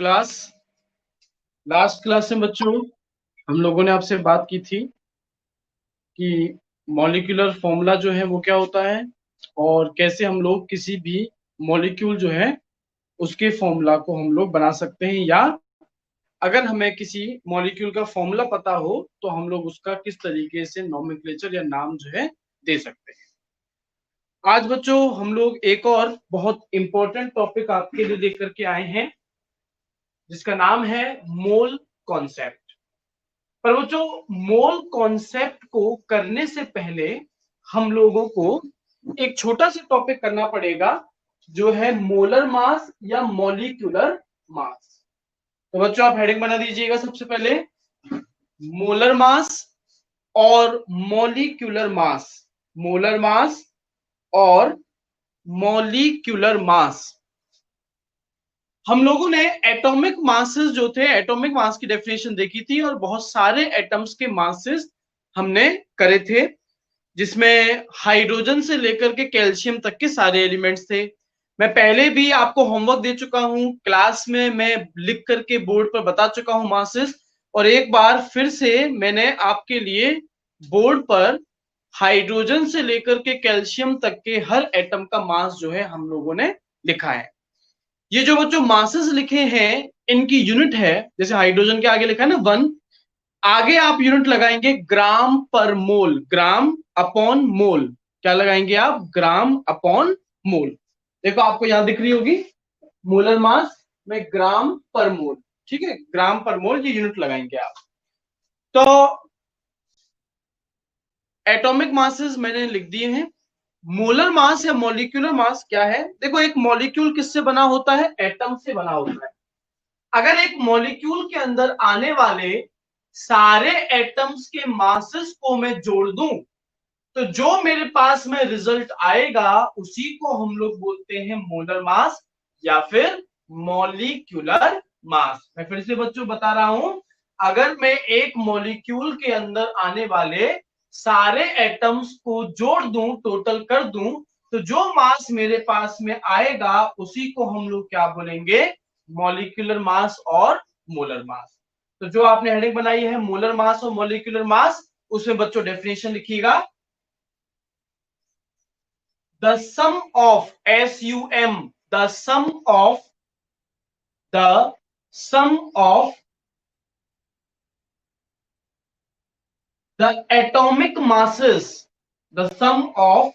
Class last class में बच्चों हम लोगों ने आपसे बात की थी कि मॉलिक्यूलर फॉर्मूला जो है वो क्या होता है और कैसे हम लोग किसी भी मॉलिक्यूल जो है उसके फॉर्मूला को हम लोग बना सकते हैं, या अगर हमें किसी मॉलिक्यूल का फॉर्मूला पता हो तो हम लोग उसका किस तरीके से नोमेनक्लेचर या नाम जो है दे सकते हैं। आज बच्चों हम लोग एक और बहुत इंपॉर्टेंट टॉपिक आपके लिए लेकर के आए हैं जिसका नाम है मोल कॉन्सेप्ट। पर वो जो मोल कॉन्सेप्ट को करने से पहले हम लोगों को एक छोटा सा टॉपिक करना पड़ेगा जो है मोलर मास या मॉलिक्यूलर मास। तो बच्चों आप हेडिंग बना दीजिएगा सबसे पहले, मोलर मास और मॉलिक्यूलर मास। मोलर मास और मॉलिक्यूलर मास। हम लोगों ने एटॉमिक मासेस जो थे, एटॉमिक मास की डेफिनेशन देखी थी और बहुत सारे एटम्स के मासेस हमने करे थे, जिसमें हाइड्रोजन से लेकर के कैल्शियम तक के सारे एलिमेंट्स थे। मैं पहले भी आपको होमवर्क दे चुका हूं, क्लास में मैं लिख करके बोर्ड पर बता चुका हूं मासेस, और एक बार फिर से मैंने आपके लिए बोर्ड पर हाइड्रोजन से लेकर के कैल्शियम तक के हर एटम का मास जो है हम लोगों ने लिखा है। ये जो बच्चों मासेस लिखे हैं इनकी यूनिट है, जैसे हाइड्रोजन के आगे लिखा है ना 1, आगे आप यूनिट लगाएंगे ग्राम पर मोल, ग्राम अपॉन मोल। क्या लगाएंगे आप? ग्राम अपॉन मोल। देखो आपको यहां दिख रही होगी मोलर मास में ग्राम पर मोल। ठीक है, ग्राम पर मोल ये यूनिट लगाएंगे आप। तो एटॉमिक मासेस मैंने लिख दिए हैं। मोलर मास या मॉलिक्यूलर मास क्या है? देखो एक मॉलिक्यूल किससे बना होता है? एटम से बना होता है। अगर एक मॉलिक्यूल के अंदर आने वाले सारे एटम्स के मासेस को मैं जोड़ दूं तो जो मेरे पास में रिजल्ट आएगा उसी को हम लोग बोलते हैं मोलर मास या फिर मॉलिक्यूलर मास। मैं फिर से बच्चों बता रहा हूं, अगर मैं एक मॉलिक्यूल के अंदर आने वाले सारे एटम्स को जोड़ दूं, टोटल कर दूं, तो जो मास मेरे पास में आएगा उसी को हम लोग क्या बोलेंगे? मॉलिक्यूलर मास और मोलर मास। तो जो आपने हेडिंग बनाई है मोलर मास और मॉलिक्यूलर मास, उसमें बच्चों डेफिनेशन लिखिएगा, the sum of SUM, the sum of the sum of the atomic masses, the sum of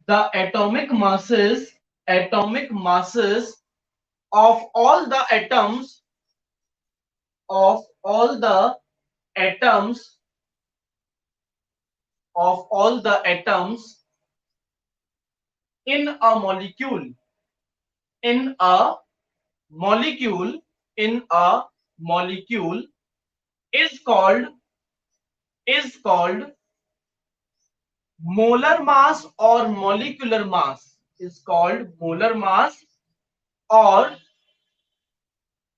the atomic masses of all the atoms, of all the atoms, of all the atoms in a molecule, in a molecule, in a molecule is called molar mass or molecular mass, is called molar mass or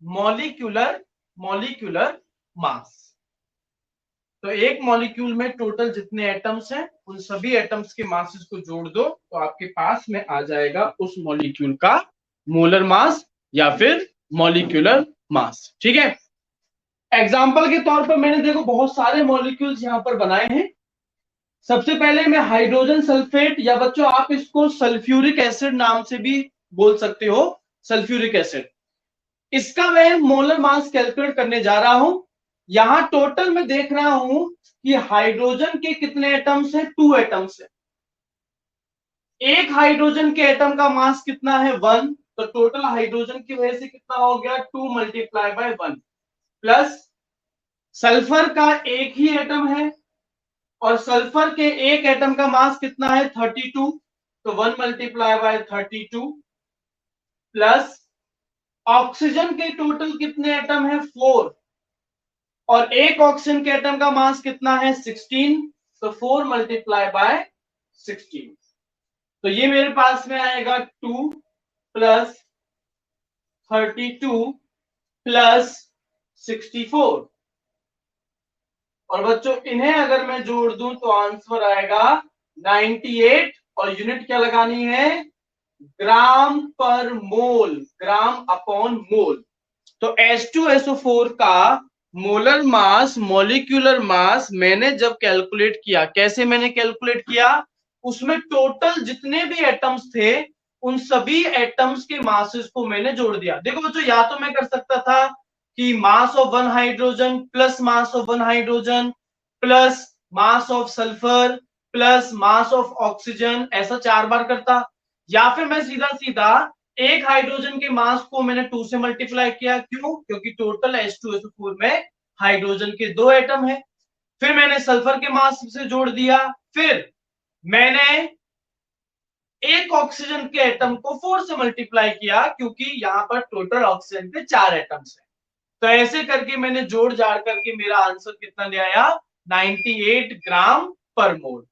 molecular mass। तो एक molecule में total जितने atoms हैं उन सभी atoms के masses को जोड़ दो तो आपके पास में आ जाएगा उस मॉलिक्यूल का मोलर मास या फिर मॉलिक्यूलर मास। ठीक है, एग्जाम्पल के तौर पर मैंने देखो बहुत सारे मॉलिक्यूल्स यहां पर बनाए हैं। सबसे पहले मैं हाइड्रोजन सल्फेट, या बच्चों आप इसको सल्फ्यूरिक एसिड नाम से भी बोल सकते हो, सल्फ्यूरिक एसिड, इसका मैं मोलर मास कैलकुलेट करने जा रहा हूं। यहां टोटल मैं देख रहा हूं कि हाइड्रोजन के कितने एटम्स हैं? 2 एटम्स है। एक हाइड्रोजन के एटम का मास कितना है? 1। तो टोटल हाइड्रोजन की वजह से कितना हो गया? 2 मल्टीप्लाई बाय 1। प्लस सल्फर का एक ही एटम है और सल्फर के एक एटम का मास कितना है? 32। तो 1 मल्टीप्लाई बाय 32। प्लस ऑक्सीजन के टोटल कितने एटम है? 4, और एक ऑक्सीजन के एटम का मास कितना है? 16। तो 4 मल्टीप्लाई बाय 16। तो ये मेरे पास में आएगा 2 प्लस 32 प्लस 64। और बच्चों इन्हें अगर मैं जोड़ दूं तो आंसर आएगा 98, और यूनिट क्या लगानी है? ग्राम पर मोल, ग्राम अपॉन मोल। तो H2SO4 का मोलर मास, मॉलिक्यूलर मास मैंने जब कैलकुलेट किया, कैसे मैंने कैलकुलेट किया, उसमें टोटल जितने भी एटम्स थे उन सभी एटम्स के मासेस को मैंने जोड़ दिया। देखो बच्चों, या तो मैं कर सकता था कि mass of one hydrogen plus mass of one hydrogen plus mass of sulphur plus mass of oxygen, ऐसा 4 बार करता, या फिर मैं सीधा सीधा एक हाइड्रोजन के मास को मैंने 2 से मल्टीप्लाई किया। क्यों? क्योंकि टोटल H2SO4 में हाइड्रोजन के 2 एटम है। फिर मैंने सल्फर के मास से जोड़ दिया, फिर मैंने एक ऑक्सीजन के एटम को 4 से मल्टीप्लाई किया, क्योंकि यहां पर टोटल ऑक्सीजन के 4 एटम्स है। तो ऐसे करके मैंने जोड़ जाड़ करके मेरा आंसर कितना ले आया, 98 ग्राम पर मोल।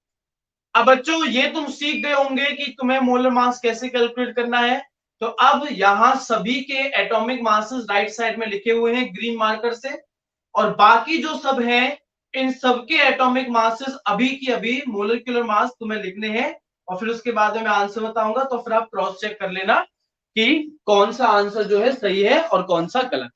अब बच्चों ये तुम सीख गए होंगे कि तुम्हें मोलर मास कैसे कैलकुलेट करना है। तो अब यहां सभी के एटॉमिक मासेस राइट साइड में लिखे हुए हैं ग्रीन मार्कर से, और बाकी जो सब हैं इन सबके एटॉमिक मासेस अभी की अभी मोलिकुलर मास तुम्हें लिखने हैं, और फिर उसके बाद में मैं आंसर बताऊंगा, तो फिर आप क्रॉस चेक कर लेना कि कौन सा आंसर जो है सही है और कौन सा गलत।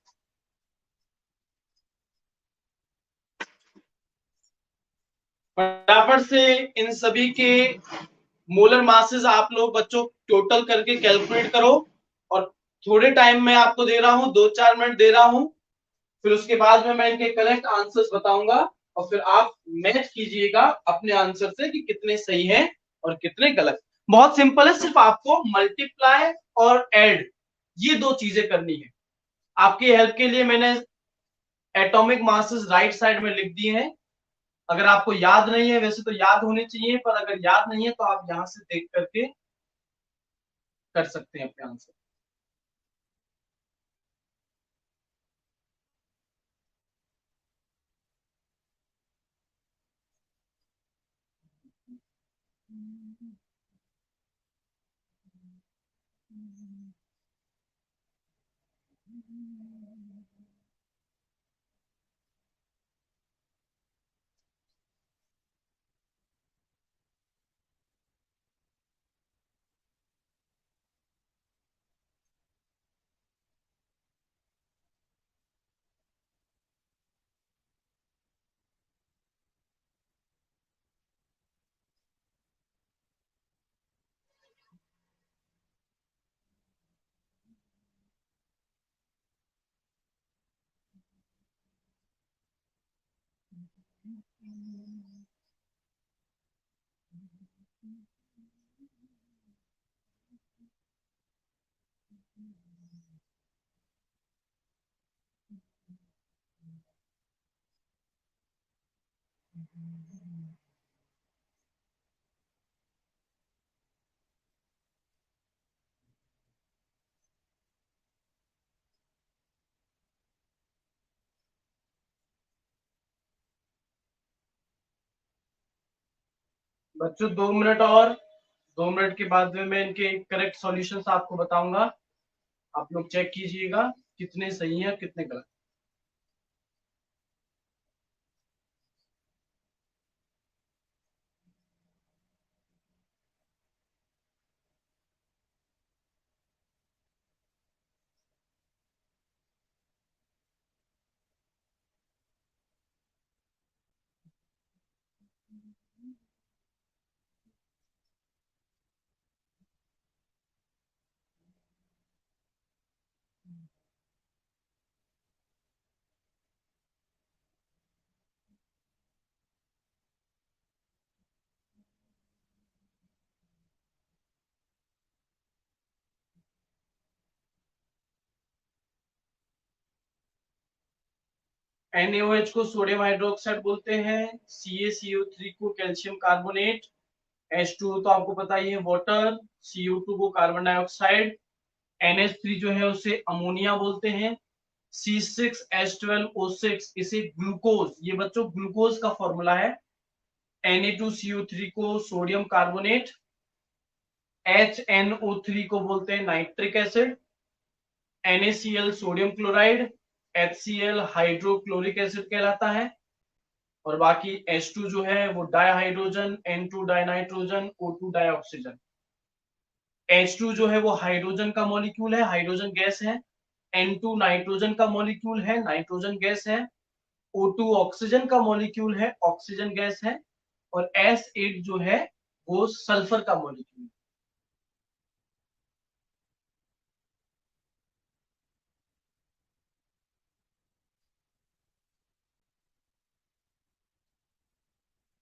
फटाफट से इन सभी के मोलर मासेस आप लोग बच्चों टोटल करके कैलकुलेट करो, और थोड़े टाइम में आपको दे रहा हूं, 2-4 मिनट दे रहा हूं, फिर उसके बाद में मैं इनके करेक्ट आंसर्स बताऊंगा, और फिर आप मैच कीजिएगा अपने आंसर से कि कितने सही हैं और कितने गलत। बहुत सिंपल है, सिर्फ आपको मल्टीप्लाई और ऐड ये 2 चीजें करनी है। आपकी हेल्प के लिए मैंने एटॉमिक मासेस राइट साइड में लिख दिए हैं। अगर आपको याद नहीं है, वैसे तो याद होने चाहिए, पर अगर याद नहीं है तो आप यहां से देख करके कर सकते हैं अपने आंसर। बच्चों 2 मिनट और, 2 मिनट के बाद में मैं इनके करेक्ट सॉल्यूशंस आपको बताऊंगा। आप लोग चेक कीजिएगा कितने सही हैं कितने गलत। NaOH को सोडियम हाइड्रोक्साइड बोलते हैं, CaCO3 को कैल्शियम कार्बोनेट, H2O तो आपको पता ही है वाटर, CO2 को कार्बन डाइऑक्साइड, NH3 जो है उसे अमोनिया बोलते हैं, C6H12O6 इसे ग्लूकोज, ये बच्चों ग्लूकोज का फॉर्मूला है। Na2CO3 को सोडियम कार्बोनेट, HNO3 को बोलते हैं nitric acid, NaCl sodium chloride, HCl hydrochloric acid कहलाता है, और बाकी H2 जो है वो dihydrogen, N2 dinitrogen, O2 dioxygen. H2 जो है वो हाइड्रोजन का मॉलिक्यूल है, हाइड्रोजन गैस है। N2 नाइट्रोजन का मॉलिक्यूल है, नाइट्रोजन गैस है। O2 ऑक्सीजन का मॉलिक्यूल है, ऑक्सीजन गैस है। और S8 जो है वो सल्फर का मॉलिक्यूल है।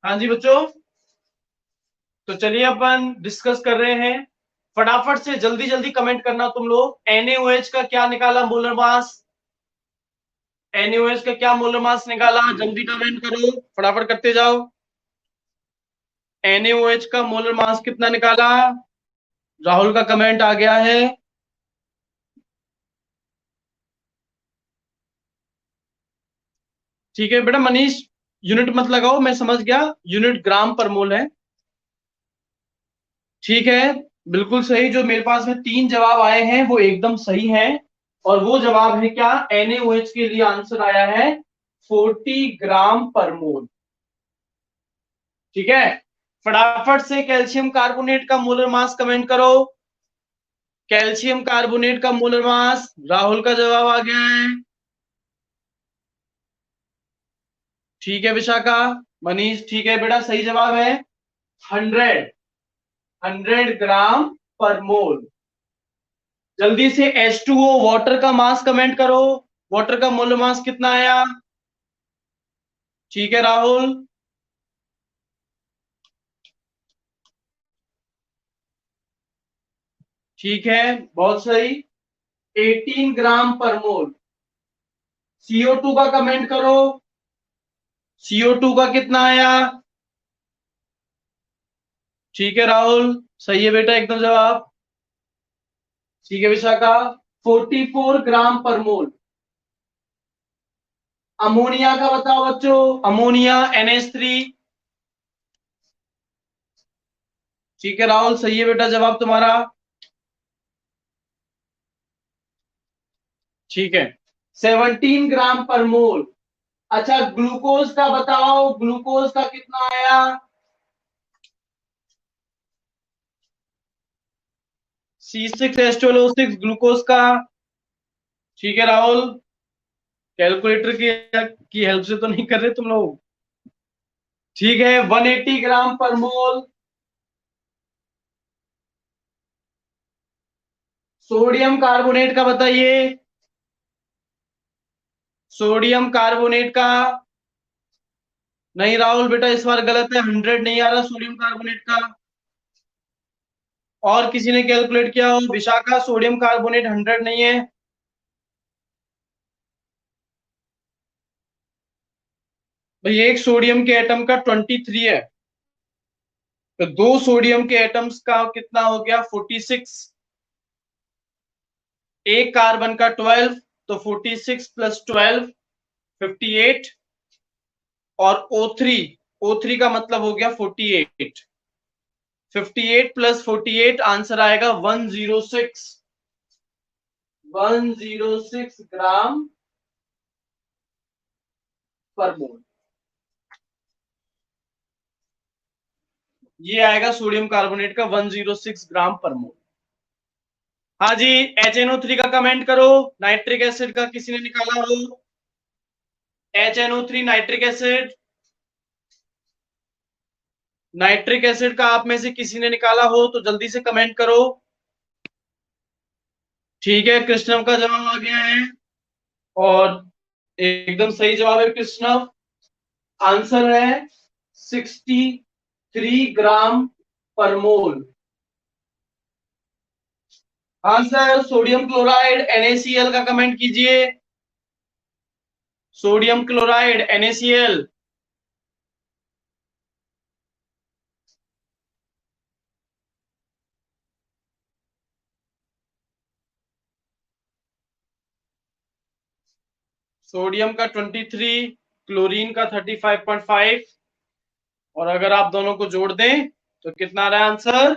हाँ जी बच्चों, तो चलिए अपन डिस्कस कर रहे हैं। फटाफट से जल्दी जल्दी कमेंट करना तुम लोग। NaOH का क्या निकाला मोलर मास? NaOH का क्या मोलर मास निकाला? जल्दी कमेंट करो, फटाफट करते जाओ। NaOH का मोलर मास कितना निकाला? राहुल का कमेंट आ गया है। ठीक है बेटा मनीष, यूनिट मत लगाओ, मैं समझ गया, यूनिट ग्राम पर मोल है। ठीक है, बिल्कुल सही। जो मेरे पास में 3 जवाब आए हैं वो एकदम सही हैं। और वो जवाब है क्या? NaOH के लिए आंसर आया है 40 ग्राम पर मोल। ठीक है, फटाफट से कैल्शियम कार्बोनेट का मोलर मास कमेंट करो। कैल्शियम कार्बोनेट का मोलर मास, राहुल का जवाब आ गया है। ठीक है विशाखा, मनीष ठीक है बेटा, सही जवाब है 100 ग्राम पर मोल। जल्दी से H2O वाटर का मास कमेंट करो। वाटर का मोलर मास कितना आया? ठीक है राहुल। ठीक है, बहुत सही, 18 ग्राम पर मोल। CO2 का कमेंट करो। CO2 का कितना आया? ठीक है राहुल, सही है बेटा एकदम जवाब। ठीक है विशाखा, 44 ग्राम पर मोल। अमोनिया का बताओ बच्चों, अमोनिया NH3। ठीक है राहुल, सही है बेटा जवाब तुम्हारा। ठीक है, 17 ग्राम पर मोल। अच्छा ग्लूकोज का बताओ, ग्लूकोज का कितना आया? C6H12O6 ग्लूकोज का। ठीक है राहुल, कैलकुलेटर की हेल्प से तो नहीं कर रहे तुम लोग? ठीक है, 180 ग्राम पर मोल। सोडियम कार्बोनेट का बताइए, सोडियम कार्बोनेट का। नहीं राहुल बेटा, इस बार गलत है, 100 नहीं आ रहा सोडियम कार्बोनेट का। और किसी ने कैलकुलेट किया हो? विशाखा, सोडियम कार्बोनेट 100 नहीं है। भाई एक सोडियम के एटम का 23 है, तो 2 सोडियम के एटम्स का कितना हो गया? 46। एक कार्बन का 12, तो 46 प्लस 12 58। और O3 का मतलब हो गया 48। 58 प्लस 48 आंसर आएगा 106। 106 ग्राम पर मोल। ये आएगा सोडियम कार्बोनेट का 106 ग्राम पर मोल। हाँ जी, HNO3 का कमेंट करो। नाइट्रिक एसिड का किसी ने निकाला हो? HNO3 nitric acid, nitric acid का आप में से किसी ने निकाला हो तो जल्दी से कमेंट करो। ठीक है, कृष्णव का जवाब आ गया है। और एकदम सही जवाब है कृष्णव। आंसर है 63 ग्राम पर मोल। हाँ सर, सोडियम क्लोराइड NaCl का कमेंट कीजिए। Sodium chloride NaCl। सोडियम का 23, क्लोरीन का 35.5। और अगर आप दोनों को जोड़ दें तो कितना आ रहा है आंसर?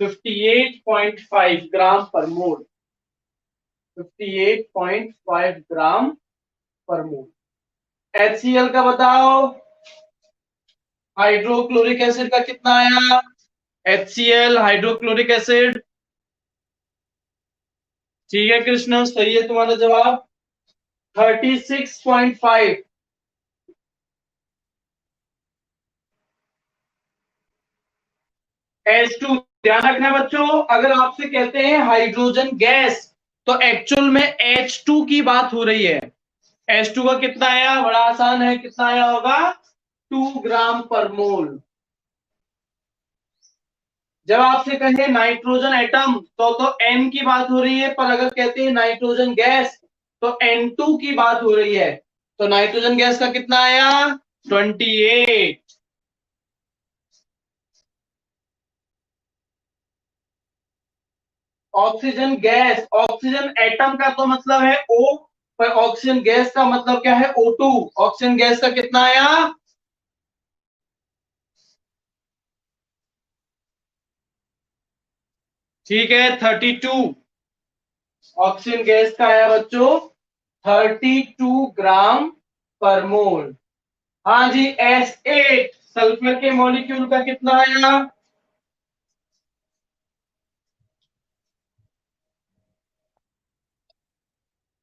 58.5 ग्राम पर मोल। 58.5 ग्राम पर मोल। HCl का बताओ, हाइड्रोक्लोरिक एसिड का कितना आया? HCl hydrochloric acid. ठीक है कृष्ण, सही है तुम्हारा जवाब। 36.5। H2। ध्यान रखना बच्चों, अगर आपसे कहते हैं हाइड्रोजन गैस, तो एक्चुअल में H2 की बात हो रही है। H2 का कितना आया, बड़ा आसान है, कितना आया होगा, 2 ग्राम पर मोल। जब आपसे कहें नाइट्रोजन एटम, तो N की बात हो रही है, पर अगर कहते हैं नाइट्रोजन गैस, तो N2 की बात हो रही है। तो नाइट्रोजन गैस का कितना आया, 28। ऑक्सीजन गैस, ऑक्सीजन एटम का तो मतलब है O, पर ऑक्सीजन गैस का मतलब क्या है, O2। ऑक्सीजन गैस का कितना आया, ठीक है, 32। ऑक्सीजन गैस का आया बच्चों 32 ग्राम पर मोल। हाँ जी, S8 सल्फर के मॉलिक्यूल का कितना आया,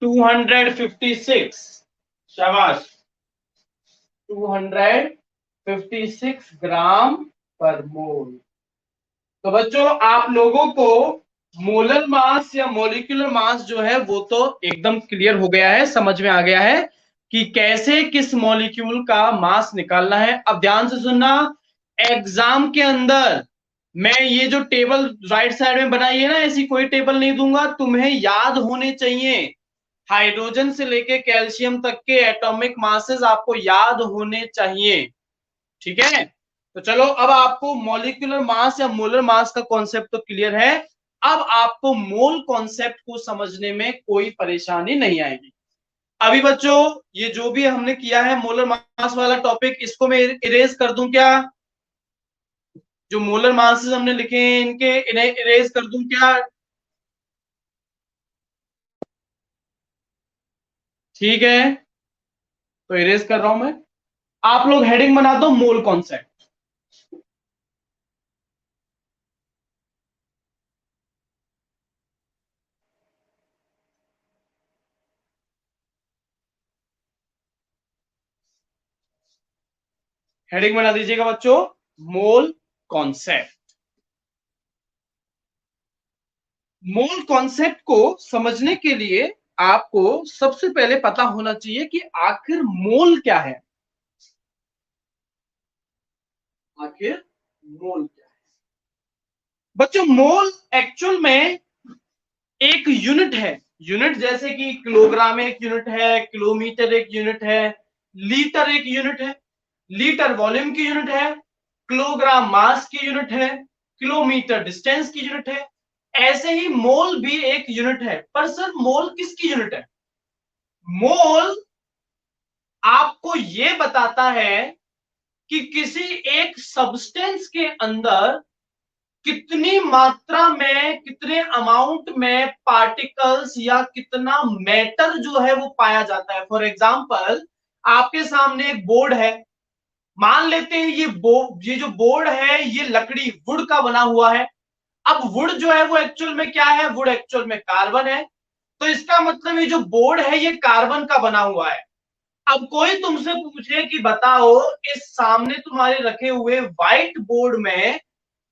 256। शाबाश, 256 ग्राम पर मोल। तो बच्चों आप लोगों को मोलर मास या मॉलिक्यूलर मास जो है वो तो एकदम क्लियर हो गया है, समझ में आ गया है कि कैसे किस मॉलिक्यूल का मास निकालना है। अब ध्यान से सुनना, एग्जाम के अंदर मैं ये जो टेबल राइट साइड में बनाई है ना, ऐसी कोई टेबल नहीं दूंगा, तुम्हें याद होने चाहिए। हाइड्रोजन से लेके कैल्शियम तक के एटॉमिक मासेस आपको याद होने चाहिए, ठीक है। तो चलो, अब आपको मॉलिक्यूलर मास या मोलर मास का कॉन्सेप्ट तो क्लियर है। अब आपको मोल कॉन्सेप्ट को समझने में कोई परेशानी नहीं आएगी। अभी बच्चों ये जो भी हमने किया है मोलर मास वाला टॉपिक, इसको मैं इरेज कर दूं क्या, जो मोलर मासेस हमने लिखे हैं इनके, इन्हें इरेज कर दूं क्या, ठीक है। तो इरेज कर रहा हूं मैं, आप लोग हेडिंग बना दो मोल कॉन्सेप्ट। हेडिंग बना दीजिएगा बच्चों, मोल कॉन्सेप्ट। मोल कॉन्सेप्ट को समझने के लिए आपको सबसे पहले पता होना चाहिए कि आखिर मोल क्या है। आखिर मोल क्या है बच्चों, मोल एक्चुअल में एक यूनिट है। यूनिट जैसे कि किलोग्राम एक यूनिट है, किलोमीटर एक यूनिट है, लीटर एक यूनिट है। लीटर वॉल्यूम की यूनिट है, किलोग्राम मास की यूनिट है, किलोमीटर डिस्टेंस की यूनिट है। ऐसे ही मोल भी एक यूनिट है, पर सर मोल किसकी यूनिट है, मोल आपको यह बताता है कि किसी एक सब्सटेंस के अंदर कितनी मात्रा में, कितने अमाउंट में पार्टिकल्स या कितना मैटर जो है वो पाया जाता है। फॉर एग्जांपल, आपके सामने एक बोर्ड है, मान लेते हैं ये जो बोर्ड है ये लकड़ी वुड का बना हुआ है। अब वुड जो है वो एक्चुअल में क्या है, वुड एक्चुअल में कार्बन है। तो इसका मतलब ये जो बोर्ड है ये कार्बन का बना हुआ है। अब कोई तुमसे पूछे कि बताओ इस सामने तुम्हारे रखे हुए व्हाइट बोर्ड में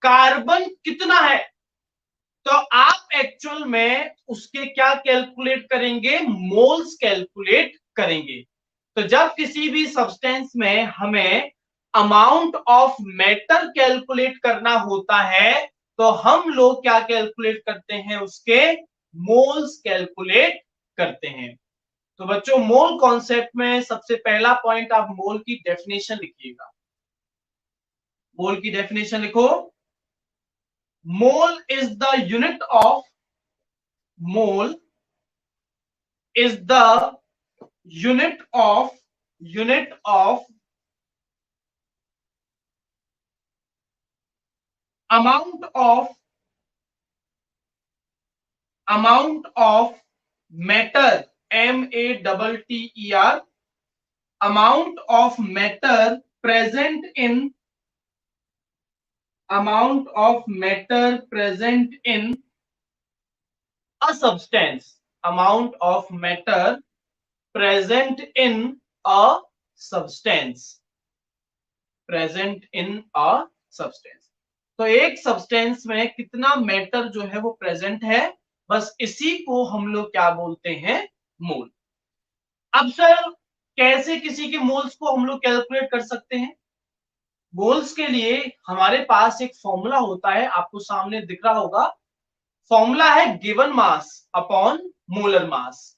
कार्बन कितना है, तो आप एक्चुअल में उसके क्या कैलकुलेट करेंगे, मोल्स कैलकुलेट करेंगे। तो जब किसी भी सब्सटेंस में हमें अमाउंट ऑफ मैटर कैलकुलेट करना होता है, तो हम लोग क्या कैलकुलेट करते हैं, उसके मोल्स कैलकुलेट करते हैं। तो बच्चों मोल कॉन्सेप्ट में सबसे पहला पॉइंट, आप मोल की डेफिनेशन लिखिएगा। मोल की डेफिनेशन लिखो, mole is the mole is the unit of amount of matter, METTER, amount of matter present in amount of matter present in a substance, amount of matter present in a substance, present in a substance। तो एक substance में कितना matter जो है वो present है, बस इसी को हम लोग क्या बोलते हैं, मोल। अब सर कैसे किसी के मोल्स को हम लोग कैलकुलेट कर सकते हैं? मोल्स के लिए हमारे पास एक फॉर्मूला होता है, आपको सामने दिख रहा होगा। फॉर्मूला है given mass upon molar mass.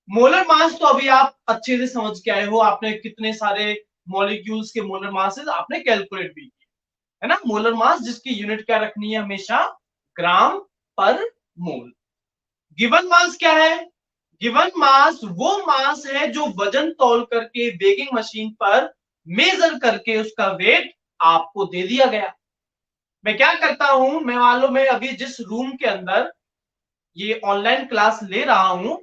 Molar mass तो अभी आप अच्छे से समझ के आए हो, आपने कितने सारे मॉलिक्यूल्स के मोलर मासेस आपने कैलकुलेट भी किए, है ना। मोलर मास जिसकी यूनिट क्या रखनी है हमेशा, ग्राम पर मोल। गिवन मास क्या है? गिवन मास वो मास है जो वजन तौल करके वेगिंग मशीन पर मेजर करके उसका वेट आपको दे दिया गया। मैं क्या करता हूं, मैं मान लो मैं अभी जिस रूम के अंदर ये ऑनलाइन क्लास ले रहा हूं,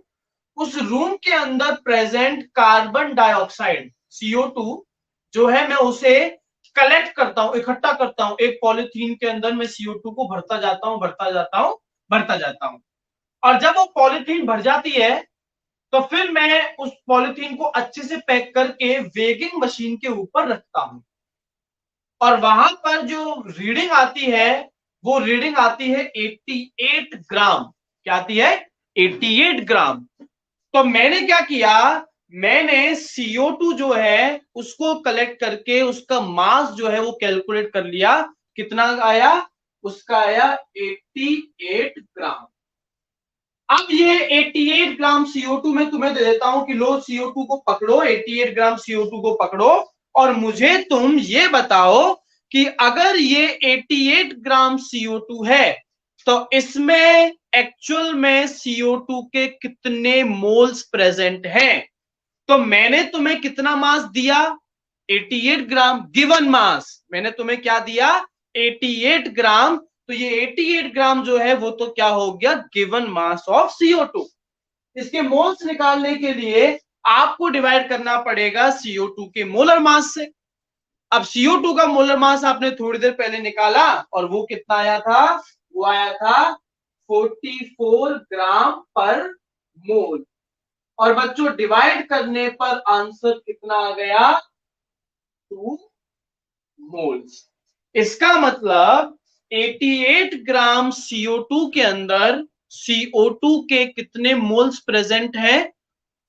उस रूम के अंदर प्रेजेंट कार्बन डाइऑक्साइड CO2 जो है, मैं उसे कलेक्ट करता हूं, इकट्ठा करता हूं। एक पॉलिथीन के अंदर मैं CO2 को भरता जाता हूं, भरता जाता हूं, भरता जाता हूं। और जब वो पॉलिथीन भर जाती है तो फिर मैं उस पॉलिथीन को अच्छे से पैक करके वेगिंग मशीन के ऊपर रखता हूं। और वहां पर जो रीडिंग आती है वो रीडिंग आती है 88 ग्राम। क्या आती है? 88 ग्राम। तो मैंने क्या किया, मैंने CO2 जो है उसको कलेक्ट करके उसका मास जो है वो कैलकुलेट कर लिया। कितना आया? उसका आया 88 ग्राम। अब ये 88 ग्राम CO2 में तुम्हें दे देता हूं कि लो CO2 को पकड़ो, 88 ग्राम CO2 को पकड़ो, और मुझे तुम ये बताओ कि अगर ये 88 ग्राम CO2 है तो इसमें एक्चुअल में CO2 के कितने मोल्स प्रेजेंट हैं। तो मैंने तुम्हें कितना मास दिया? 88 ग्राम गिवन मास। मैंने तुम्हें क्या दिया? 88 ग्राम। तो ये 88 ग्राम जो है वो तो क्या हो गया? Given mass of CO2। इसके मोल्स निकालने के लिए आपको डिवाइड करना पड़ेगा CO2 के मोलर मास से। अब CO2 का मोलर मास आपने थोड़ी देर पहले निकाला और वो कितना आया था? वो आया था 44 ग्राम पर मोल। और बच्चों डिवाइड करने पर आंसर कितना आ गया? 2 मोल्स। इसका मतलब 88 ग्राम CO2 के अंदर CO2 के कितने मोल्स प्रेजेंट हैं?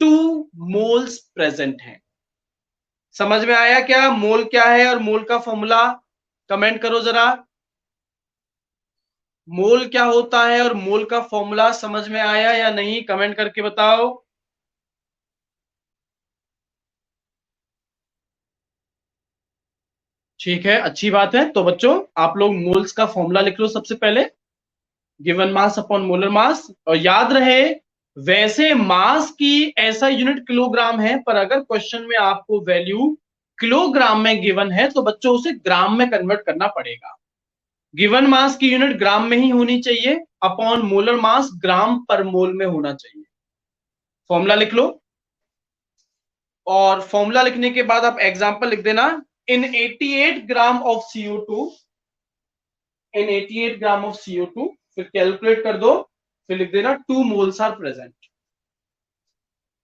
2 मोल्स प्रेजेंट हैं। समझ में आया क्या मोल क्या है और मोल का फॉर्मूला? कमेंट करो जरा, मोल क्या होता है और मोल का फॉर्मूला समझ में आया या नहीं? कमेंट करके बताओ। ठीक है, अच्छी बात है। तो बच्चों आप लोग मोल्स का फॉर्मूला लिख लो सबसे पहले, given mass upon molar mass. और याद रहे वैसे मास की ऐसा यूनिट किलोग्राम है, पर अगर क्वेश्चन में आपको वैल्यू किलोग्राम में गिवन है तो बच्चों उसे ग्राम में कन्वर्ट करना पड़ेगा। गिवन मास की यूनिट ग्राम में ही होनी चाहिए, अपॉन मोलर मास ग्राम पर मोल में होना चाहिए। फॉर्मूला लिख लो, और फॉर्मूला लिखने के बाद आप एग्जांपल लिख देना। इन 88 gram of CO2, in 88 gram of CO2, फिर कैलकुलेट कर दो, फिर लिख देना 2 moles are present.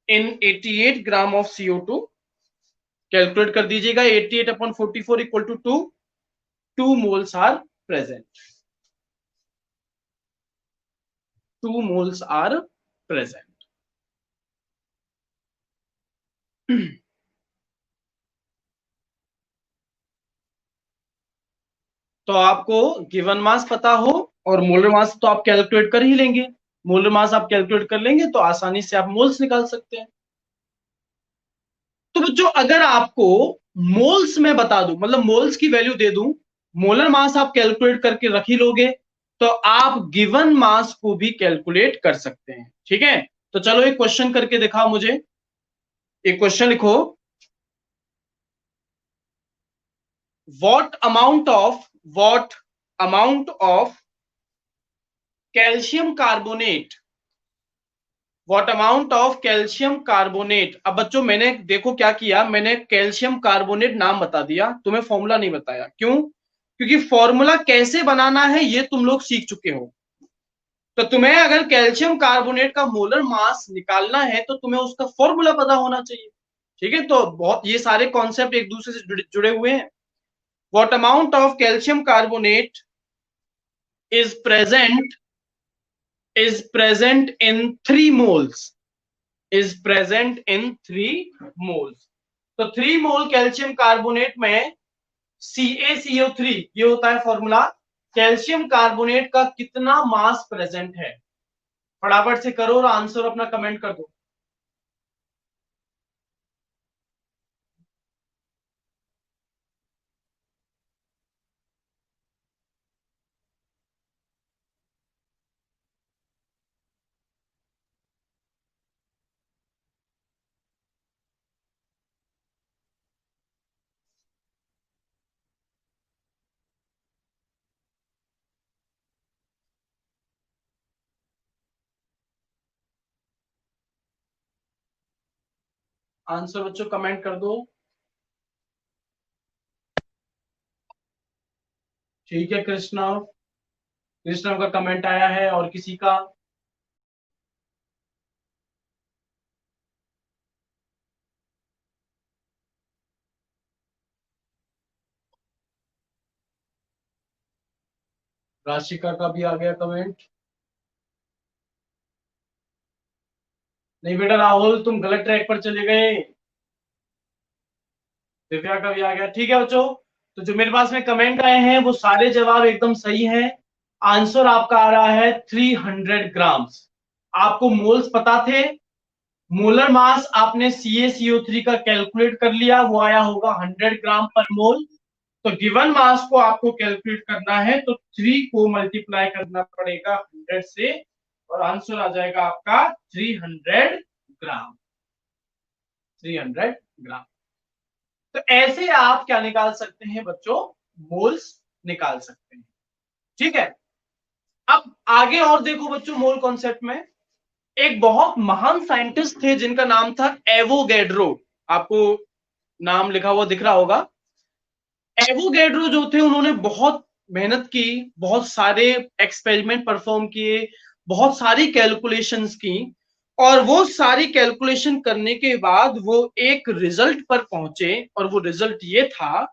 In 88 gram of CO2 calculate कर दीजिएगा, 88 upon 44 equal to 2, 2 moles are present, 2 moles are present. तो आपको गिवन मास पता हो और मोलर मास तो आप कैलकुलेट कर ही लेंगे। मोलर मास आप कैलकुलेट कर लेंगे तो आसानी से आप मोल्स निकाल सकते हैं। तो बच्चों अगर आपको मोल्स में बता दूं, मतलब मोल्स की वैल्यू दे दूं, मोलर मास आप कैलकुलेट करके रख ही लोगे, तो आप गिवन मास को भी कैलकुलेट कर सकते हैं। ठीक है, तो चलो एक क्वेश्चन करके दिखाओ मुझे। एक क्वेश्चन लिखो, what amount of calcium carbonate, what amount of calcium carbonate. अब बच्चों मैंने देखो क्या किया, मैंने कैल्शियम कार्बोनेट नाम बता दिया, तुम्हें फॉर्मूला नहीं बताया। क्यों? क्योंकि फॉर्मूला कैसे बनाना है ये तुम लोग सीख चुके हो। तो तुम्हें अगर कैल्शियम कार्बोनेट का मोलर मास निकालना है तो तुम्हें उसका फॉर्मूला पता होना चाहिए। ठीक है, तो बहुत ये सारे कॉन्सेप्ट एक दूसरे से जुड़े हुए हैं। What amount of calcium carbonate is present in 3 moles, is present in 3 moles. तो 3 मोल कैल्शियम कार्बोनेट में CaCO3, ये होता है फॉर्मूला, कैल्शियम कार्बोनेट का कितना मास प्रेजेंट है। फटाफट से करो और आंसर अपना कमेंट कर दो। आंसर बच्चों कमेंट कर दो। ठीक है, कृष्णा, कृष्णा का कमेंट आया है, और किसी का? राशिका का भी आ गया कमेंट। नहीं बेटा राहुल, तुम गलत ट्रैक पर चले गए। दिव्या का भी आ गया। ठीक है बच्चों, तो जो मेरे पास में कमेंट आए हैं वो सारे जवाब एकदम सही हैं। आंसर आपका आ रहा है 300 ग्राम्स। आपको मोल्स पता थे, मोलर मास आपने CaCO3 का कैलकुलेट कर लिया, वो आया होगा 100 ग्राम पर मोल। तो गिवन मास को आपको कैलकुलेट करना है तो 3 को मल्टीप्लाई करना पड़ेगा 100 से, और आंसर आ जाएगा आपका 300 ग्राम। 300 ग्राम। तो ऐसे आप क्या निकाल सकते हैं बच्चों, मोल्स निकाल सकते हैं। ठीक है, अब आगे और देखो बच्चों, मोल कॉन्सेप्ट में एक बहुत महान साइंटिस्ट थे जिनका नाम था एवोगैड्रो। आपको नाम लिखा हुआ दिख रहा होगा। एवोगैड्रो जो थे उन्होंने बहुत मेहनत की, बहुत सारे एक्सपेरिमेंट परफॉर्म किए, बहुत सारी कैलकुलेशंस की, और वो सारी कैलकुलेशन करने के बाद वो एक रिजल्ट पर पहुंचे, और वो रिजल्ट ये था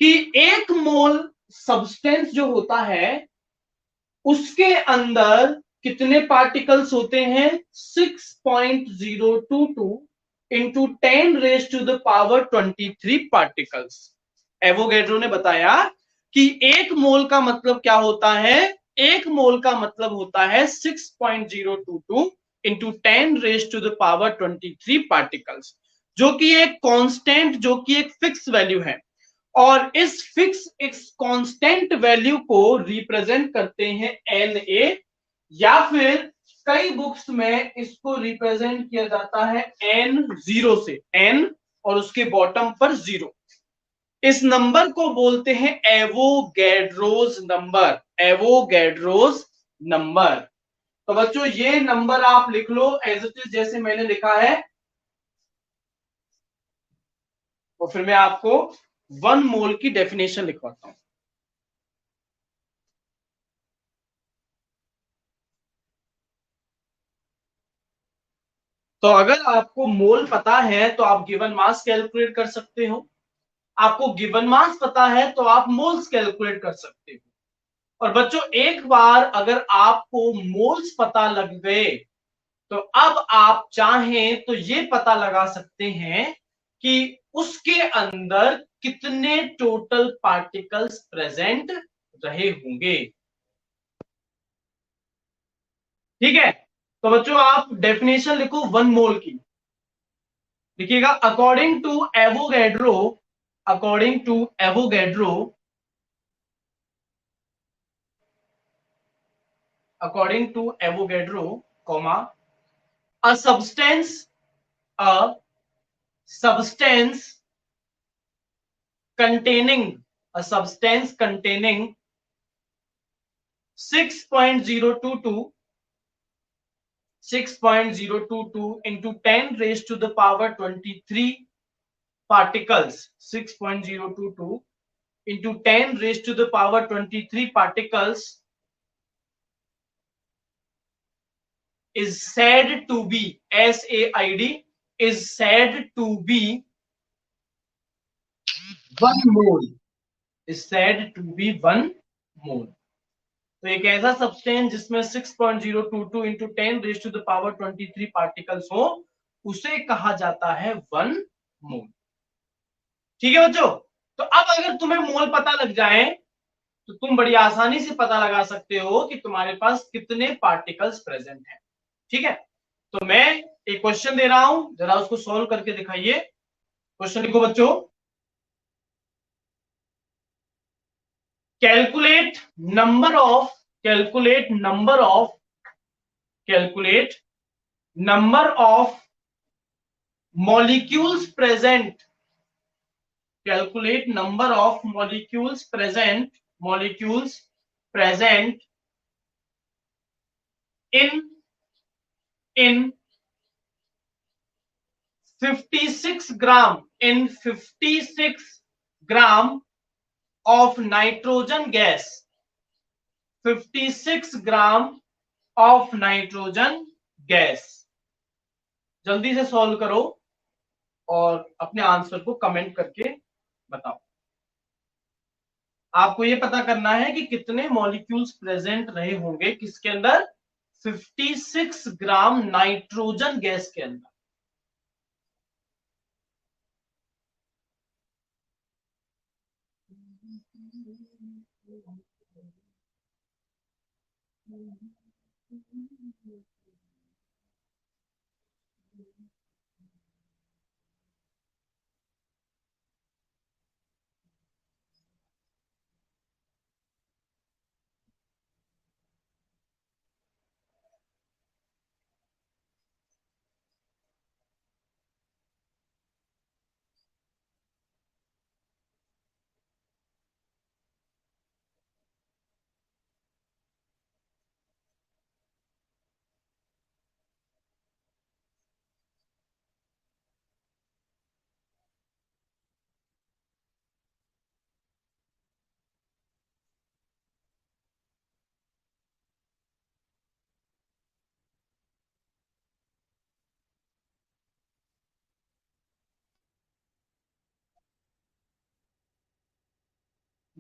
कि 1 मोल सब्सटेंस जो होता है उसके अंदर कितने पार्टिकल्स होते हैं, 6.022 इंटू 10⁻⁻23 पार्टिकल्स। एवोगैड्रो ने बताया कि 1 मोल का मतलब क्या होता है, 1 मोल का मतलब होता है 6.022 इंटू 10⁻⁻23 पार्टिकल्स, जो कि एक कांस्टेंट, जो कि एक फिक्स वैल्यू है। और इस कांस्टेंट वैल्यू को रिप्रेजेंट करते हैं Na, या फिर कई बुक्स में इसको रिप्रेजेंट किया जाता है N0 से, N और उसके बॉटम पर 0। इस नंबर को बोलते हैं एवोगैड्रोज नंबर, एवोगैड्रोज नंबर। तो बच्चों ये नंबर आप लिख लो एज इट इज, जैसे मैंने लिखा है, और फिर मैं आपको 1 मोल की डेफिनेशन लिखवाता हूं। तो अगर आपको मोल पता है तो आप गिवन मास कैलकुलेट कर सकते हो, आपको गिवन मास पता है तो आप मोल्स कैलकुलेट कर सकते हो। और बच्चों एक बार अगर आपको मोल्स पता लग गए तो अब आप चाहें तो ये पता लगा सकते हैं कि उसके अंदर कितने टोटल पार्टिकल्स प्रेजेंट रहे होंगे। ठीक है, तो बच्चों आप डेफिनेशन लिखो 1 मोल की। देखिएगा, according to Avogadro, according to Avogadro, according to Avogadro, comma, a substance, a substance containing, a substance containing 6.022 6.022 into 10 raised to the power 23 particles, 6.022 into 10 raised to the power 23 particles is said to be, SAID, is said to be 1 mole, is said to be 1 mole। तो एक ऐसा substance जिसमें 6.022 into 10 raise to the power 23 particles हो, उसे कहा जाता है 1 मोल। ठीक है बच्चों, तो अब अगर तुम्हें मोल पता लग जाए तो तुम बड़ी आसानी से पता लगा सकते हो कि तुम्हारे पास कितने पार्टिकल्स प्रेजेंट हैं। ठीक है, तो मैं एक क्वेश्चन दे रहा हूं, जरा उसको सॉल्व करके दिखाइए। क्वेश्चन लिखो बच्चों, calculate number of calculate number of calculate number of molecules present calculate number of molecules present in 56 gram of nitrogen gas, 56 gram of nitrogen gas। जल्दी से सॉल्व करो और अपने आंसर को कमेंट करके बताओ। आपको ये पता करना है कि कितने मॉलिक्यूल्स प्रेजेंट रहे होंगे किसके अंदर, 56 ग्राम नाइट्रोजन गैस के अंदर।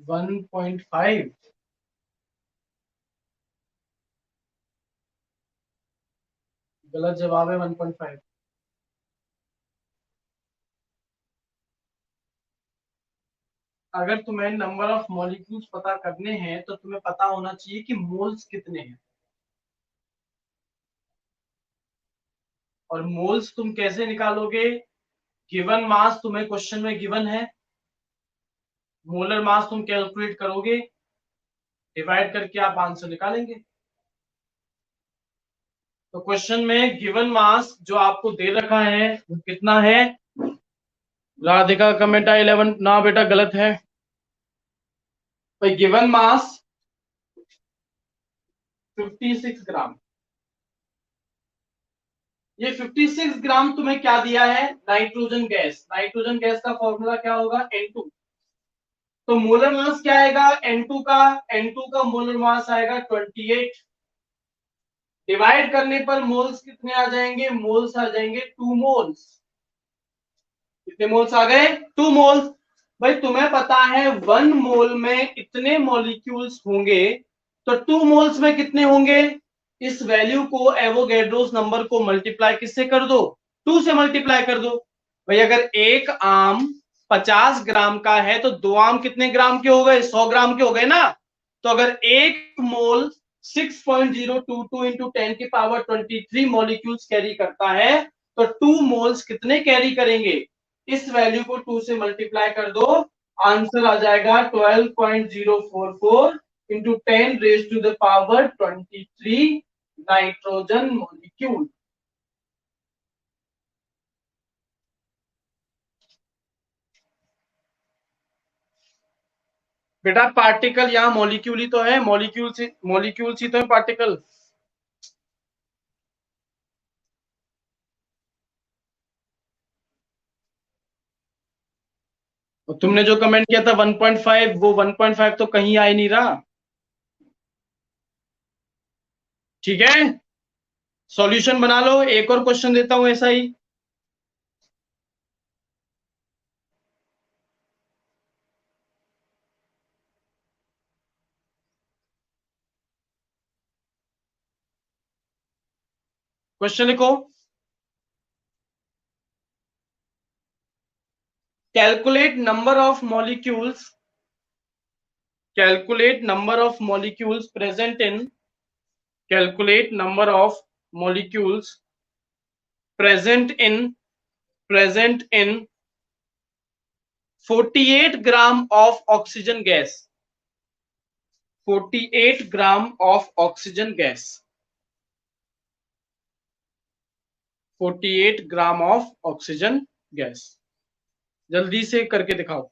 वन 1.5 गलत जवाब है। 1.5 अगर तुम्हें नंबर ऑफ मॉलिक्यूल्स पता करने हैं तो तुम्हें पता होना चाहिए कि मोल्स कितने हैं। और मोल्स तुम कैसे निकालोगे, गिवन मास तुम्हें क्वेश्चन में गिवन है, मोलर मास तुम कैलकुलेट करोगे, डिवाइड करके आप आंसर निकालेंगे। तो क्वेश्चन में गिवन मास जो आपको दे रखा है वो कितना है, राधिका कमेंट 11 ना बेटा गलत है भाई। गिवन मास 56 ग्राम। ये 56 ग्राम तुम्हें क्या दिया है, नाइट्रोजन गैस। नाइट्रोजन गैस का फॉर्मूला क्या होगा, N2। तो मोलर मास क्या आएगा N2 का, N2 का मोलर मास आएगा 28। डिवाइड करने पर मोल्स कितने आ जाएंगे, मोल्स आ जाएंगे 2 मोल्स। कितने मोल्स आ गए, 2 मोल्स। भाई तुम्हें पता है 1 मोल में इतने मॉलिक्यूल्स होंगे, तो 2 मोल्स में कितने होंगे, इस वैल्यू को एवोगैड्रोस नंबर को मल्टीप्लाई किससे कर दो, 2 से मल्टीप्लाई कर दो। भाई अगर एक आम 50 ग्राम का है तो 2 आम कितने ग्राम के हो गए, 100 ग्राम के हो गए ना। तो अगर एक मोल 6.022 इंटू 10 की पावर 23 मॉलिक्यूल्स कैरी करता है तो 2 मोल्स कितने कैरी करेंगे, इस वैल्यू को 2 से मल्टीप्लाई कर दो, आंसर आ जाएगा 12.044 into 10 raise to the power 23 nitrogen molecule. बेटा पार्टिकल यहाँ मॉलिक्यूल ही तो है, मॉलिक्यूल्स ही तो है पार्टिकल। तुमने जो कमेंट किया था 1.5, वो 1.5 तो कहीं आ ही नहीं रहा। ठीक है, सॉल्यूशन बना लो, एक और क्वेश्चन देता हूं ऐसा ही। क्वेश्चन लिखो, calculate number of molecules, calculate number of molecules present in, calculate number of molecules present in, present in 48 gram of oxygen gas, 48 gram of oxygen gas, 48 ग्राम ऑफ ऑक्सीजन गैस। जल्दी से करके दिखाओ।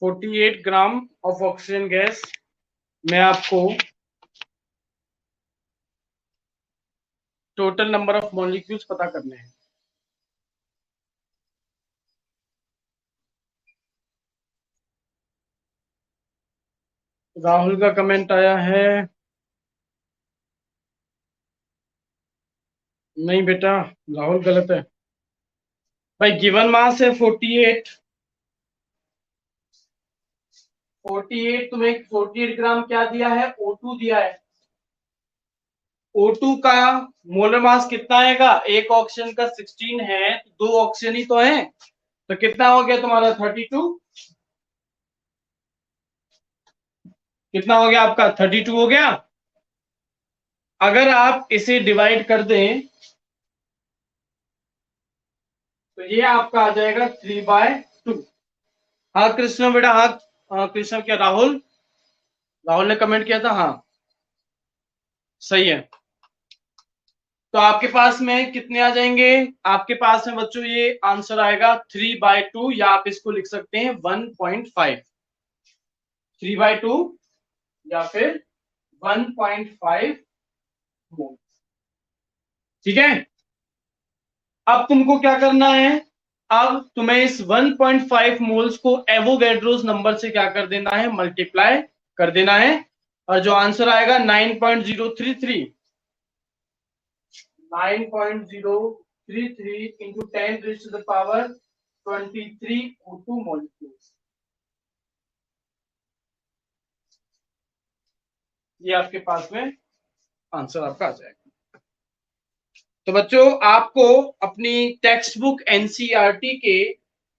Forty eight gram of oxygen gas में आपको total number of molecules पता करने हैं। राहुल का कमेंट आया है, नहीं बेटा राहुल गलत है भाई। गिवन मास है 48, 48 तुम्हें 48 ग्राम क्या दिया है, O2 दिया है। O2 का मोलर मास कितना आएगा, एक ऑक्सीजन का 16 है, दो ऑक्सीजन ही तो है, तो कितना हो गया तुम्हारा 32, कितना हो गया आपका 32 हो गया। अगर आप इसे डिवाइड कर दें तो ये आपका आ जाएगा 3/2। हाँ कृष्ण बेटा, हाँ कृष्ण, क्या राहुल, राहुल ने कमेंट किया था, हाँ सही है। तो आपके पास में कितने आ जाएंगे, आपके पास में बच्चों ये आंसर आएगा 3/2, या आप इसको लिख सकते हैं 1.5, 3/2 या फिर 1.5 मोल। ठीक है, अब तुमको क्या करना है, अब तुम्हें इस 1.5 मोल्स को एवोगैड्रोस नंबर से क्या कर देना है, मल्टीप्लाई कर देना है, और जो आंसर आएगा 9.033, 9.033 इंटू 10⁻23 O2 मॉलिक्यूल्स, ये आपके पास में आंसर आपका आ जाएगा। तो बच्चों आपको अपनी टेक्स्ट बुक एनसीईआरटी के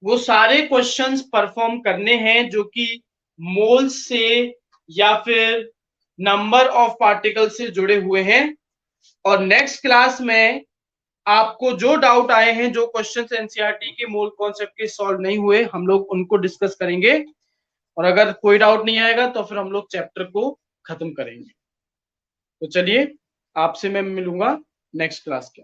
वो सारे क्वेश्चंस परफॉर्म करने हैं जो कि मोल्स से या फिर नंबर ऑफ पार्टिकल से जुड़े हुए हैं। और नेक्स्ट क्लास में आपको जो डाउट आए हैं, जो क्वेश्चंस एनसीईआरटी के मोल कॉन्सेप्ट के सॉल्व नहीं हुए, हम लोग उनको डिस्कस करेंगे, और अगर कोई डाउट नहीं आएगा तो फिर हम लोग चैप्टर को खत्म करेंगे। तो चलिए आपसे मैं मिलूंगा नेक्स्ट क्लास के।